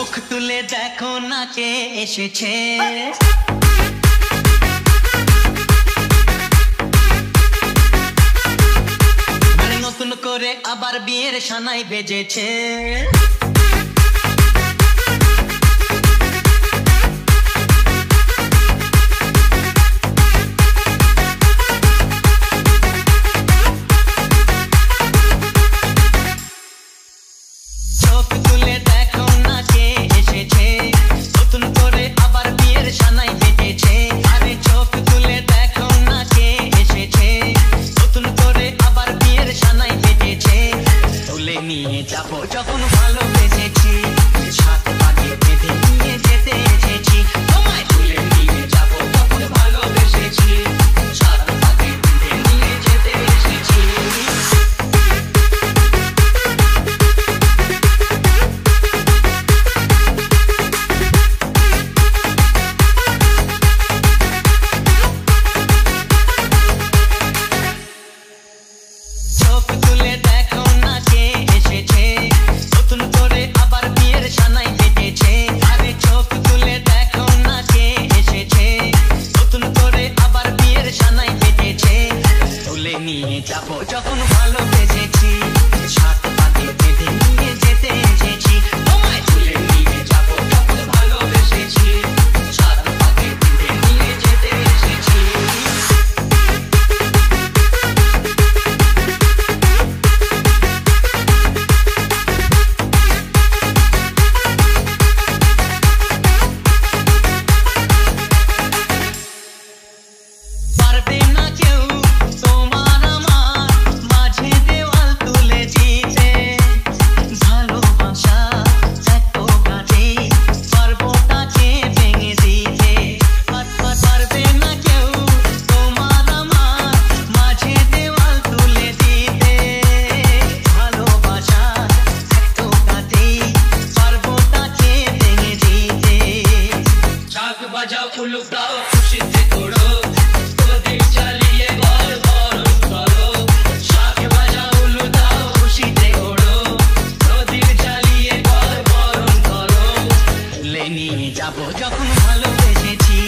চোখ তুলে দেখো না কে এসেছে, নতুন করে আবার বিয়ের সানাই বেজেছে। চোখ তুলে দেখো না কে এসেছে, নতুন করে আবার বিয়ের সানাই বেজেছে। আরে চোখ তুলে দেখো না কে এসেছে, নতুন করে আবার বিয়ের সানাই বেজেছে। তুলে নিয়ে যাবো যখন ভালোবেসেছি, সাত পাকে বেঁধে নিয়ে যেতে এসেছি। তোমায় তুলে নিয়ে যাবো যখন ভালোবেসেছি, সাত পাকে বেঁধে নিয়ে যেতে এসেছি। চোখ তুলে দেখো না কে এসেছে, নতুন করে আবার বিয়ের সানাই বেজেছে। আরে চোখ তুলে দেখো না কে এসেছে, নতুন করে আবার বিয়ের সানাই বেজেছে। তুলে নিয়ে যাবো যখন ভালোবেসেছি, সাত পাকে বেঁধে নিয়ে যেতে এসেছি। তোমায় তুলে নিয়ে যাবো যখন ভালোবেসেছি, সাত পাকে বেঁধে নিয়ে যেতে এসেছি। পারবে না কেউ তোমার আমার মাঝে দেওয়াল তুলে দিতে, ভালোবাসা এত কাছে পারবো তাকে ভেঙে দিতে। পারবে না কেউ তোমার আমার মাঝে দেওয়াল তুলে দিতে, ভালোবাসা এত কাছে পারবো তাকে ভেঙে দিতে। শাক বাজাও উলুক দাও খুশিতে তোড়ো, প্রদীপ জ্বালিয়ে বল বরণ করো। শাক বাজাও উলুক দাও খুশিতে ওড়ো, প্রদীপ জ্বালিয়ে বল বরণ করো। তুলে নিয়ে যাবো যখন ভালোবেসেছি।